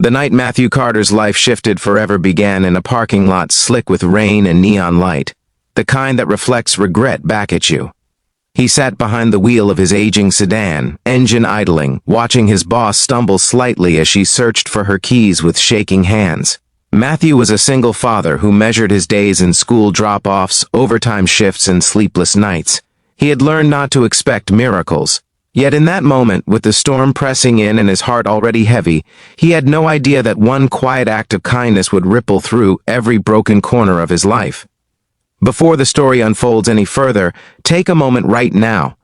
The night Matthew Carter's life shifted forever began in a parking lot slick with rain and neon light, the kind that reflects regret back at you. He sat behind the wheel of his aging sedan, engine idling, watching his boss stumble slightly as she searched for her keys with shaking hands. Matthew was a single father who measured his days in school drop-offs, overtime shifts, and sleepless nights. He had learned not to expect miracles. Yet in that moment, with the storm pressing in and his heart already heavy, he had no idea that one quiet act of kindness would ripple through every broken corner of his life. Before the story unfolds any further, take a moment right now.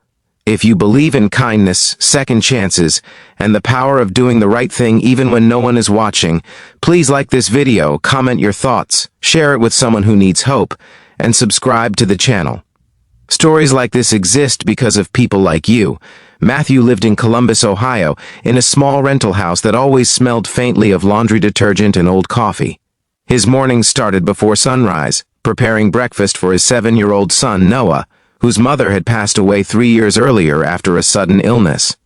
If you believe in kindness, second chances, and the power of doing the right thing even when no one is watching, please like this video, comment your thoughts, share it with someone who needs hope, and subscribe to the channel. Stories like this exist because of people like you. Matthew lived in Columbus, Ohio, in a small rental house that always smelled faintly of laundry detergent and old coffee. His mornings started before sunrise, preparing breakfast for his 7-year-old son, Noah, whose mother had passed away 3 years earlier after a sudden illness.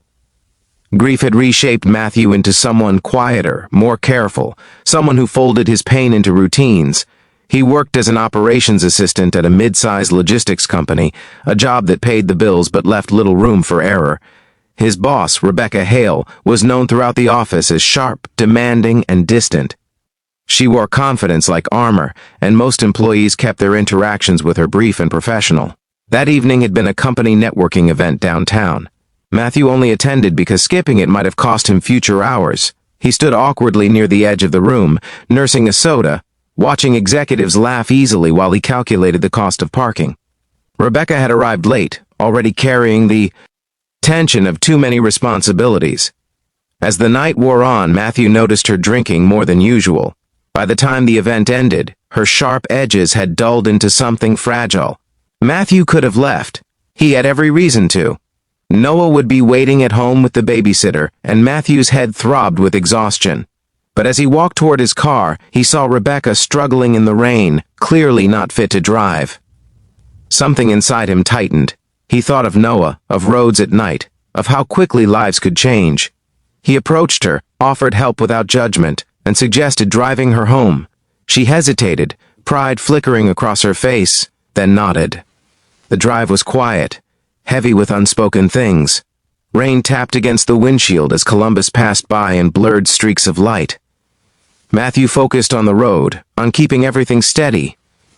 Grief had reshaped Matthew into someone quieter, more careful, someone who folded his pain into routines. He worked as an operations assistant at a mid-sized logistics company, a job that paid the bills but left little room for error. His boss, Rebecca Hale, was known throughout the office as sharp, demanding, and distant. She wore confidence like armor, and most employees kept their interactions with her brief and professional. That evening had been a company networking event downtown. Matthew only attended because skipping it might have cost him future hours. He stood awkwardly near the edge of the room, nursing a soda, watching executives laugh easily while he calculated the cost of parking. Rebecca had arrived late, already carrying the tension of too many responsibilities. As the night wore on, Matthew noticed her drinking more than usual. By the time the event ended, her sharp edges had dulled into something fragile. Matthew could have left. He had every reason to. Noah would be waiting at home with the babysitter, and Matthew's head throbbed with exhaustion. But as he walked toward his car, he saw Rebecca struggling in the rain, clearly not fit to drive. Something inside him tightened. He thought of Noah, of roads at night, of how quickly lives could change. He approached her, offered help without judgment, and suggested driving her home. She hesitated, pride flickering across her face, then nodded. The drive was quiet, heavy with unspoken things. Rain tapped against the windshield as Columbus passed by in blurred streaks of light. Matthew focused on the road, on keeping everything steady.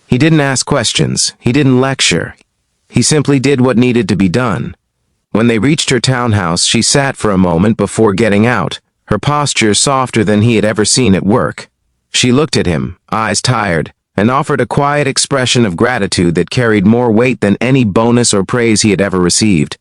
He didn't ask questions. He didn't lecture. He simply did what needed to be done. When they reached her townhouse, she sat for a moment before getting out, her posture softer than he had ever seen at work. She looked at him, eyes tired, and offered a quiet expression of gratitude that carried more weight than any bonus or praise he had ever received.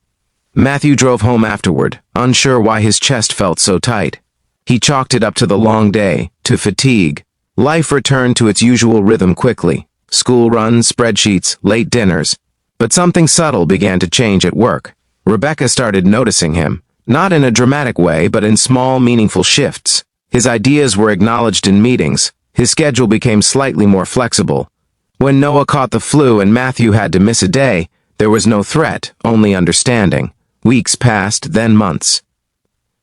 Matthew drove home afterward, unsure why his chest felt so tight. He chalked it up to the long day, to fatigue. Life returned to its usual rhythm quickly. School runs, spreadsheets, late dinners. But something subtle began to change at work. Rebecca started noticing him, not in a dramatic way, but in small, meaningful shifts. His ideas were acknowledged in meetings. His schedule became slightly more flexible. When Noah caught the flu and Matthew had to miss a day, there was no threat, only understanding. Weeks passed, then months.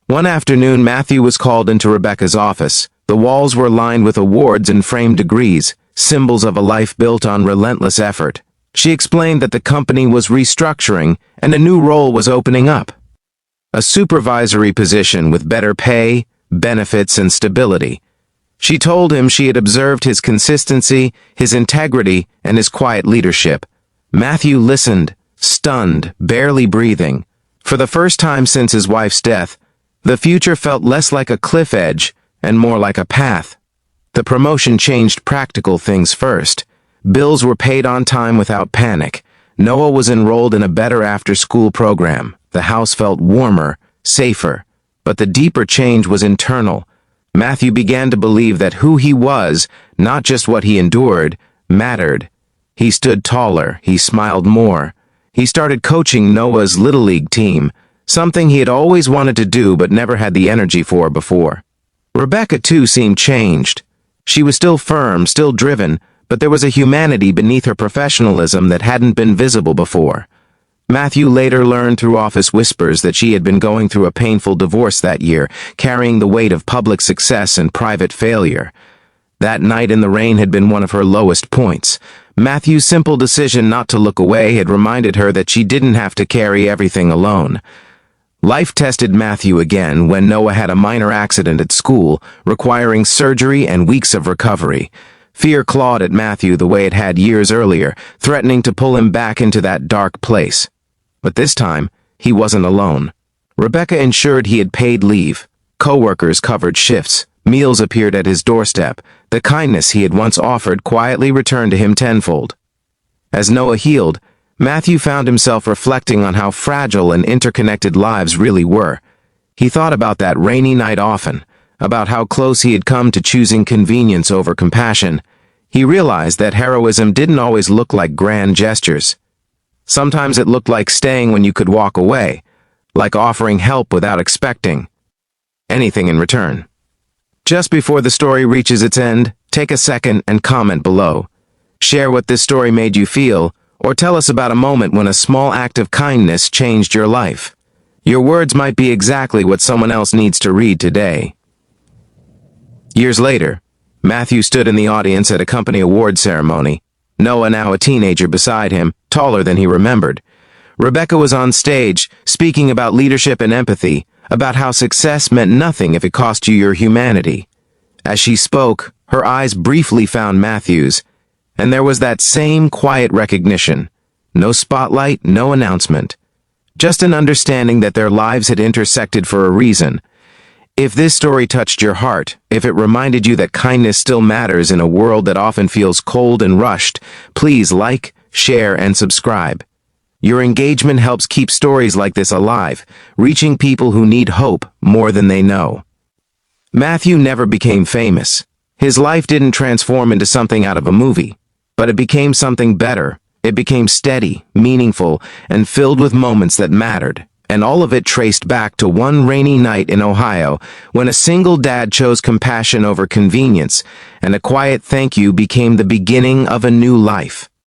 One afternoon, Matthew was called into Rebecca's office. The walls were lined with awards and framed degrees, symbols of a life built on relentless effort. She explained that the company was restructuring and a new role was opening up. A supervisory position with better pay, benefits, and stability. She told him she had observed his consistency, his integrity, and his quiet leadership. Matthew listened, stunned, barely breathing. For the first time since his wife's death, the future felt less like a cliff edge and more like a path. The promotion changed practical things first. Bills were paid on time without panic. Noah was enrolled in a better after-school program. The house felt warmer, safer. But the deeper change was internal. Matthew began to believe that who he was, not just what he endured, mattered. He stood taller, he smiled more. He started coaching Noah's Little League team, something he had always wanted to do but never had the energy for before. Rebecca, too, seemed changed. She was still firm, still driven, but there was a humanity beneath her professionalism that hadn't been visible before. Matthew later learned through office whispers that she had been going through a painful divorce that year, carrying the weight of public success and private failure. That night in the rain had been one of her lowest points. Matthew's simple decision not to look away had reminded her that she didn't have to carry everything alone. Life tested Matthew again when Noah had a minor accident at school, requiring surgery and weeks of recovery. Fear clawed at Matthew the way it had years earlier, threatening to pull him back into that dark place. But this time, he wasn't alone. Rebecca ensured he had paid leave. Co-workers covered shifts. Meals appeared at his doorstep. The kindness he had once offered quietly returned to him tenfold. As Noah healed, Matthew found himself reflecting on how fragile and interconnected lives really were. He thought about that rainy night often, about how close he had come to choosing convenience over compassion. He realized that heroism didn't always look like grand gestures. Sometimes it looked like staying when you could walk away, like offering help without expecting anything in return. Just before the story reaches its end, take a second and comment below. Share what this story made you feel, or tell us about a moment when a small act of kindness changed your life. Your words might be exactly what someone else needs to read today. Years later, Matthew stood in the audience at a company award ceremony. Noah, now a teenager, beside him, taller than he remembered. Rebecca was on stage, speaking about leadership and empathy, about how success meant nothing if it cost you your humanity. As she spoke, her eyes briefly found Matthew's, and there was that same quiet recognition. No spotlight, no announcement. Just an understanding that their lives had intersected for a reason. If this story touched your heart, if it reminded you that kindness still matters in a world that often feels cold and rushed, please like, share, and subscribe. Your engagement helps keep stories like this alive, reaching people who need hope more than they know. Matthew never became famous. His life didn't transform into something out of a movie, but it became something better. It became steady, meaningful, and filled with moments that mattered. And all of it traced back to one rainy night in Ohio when a single dad chose compassion over convenience, and a quiet thank you became the beginning of a new life.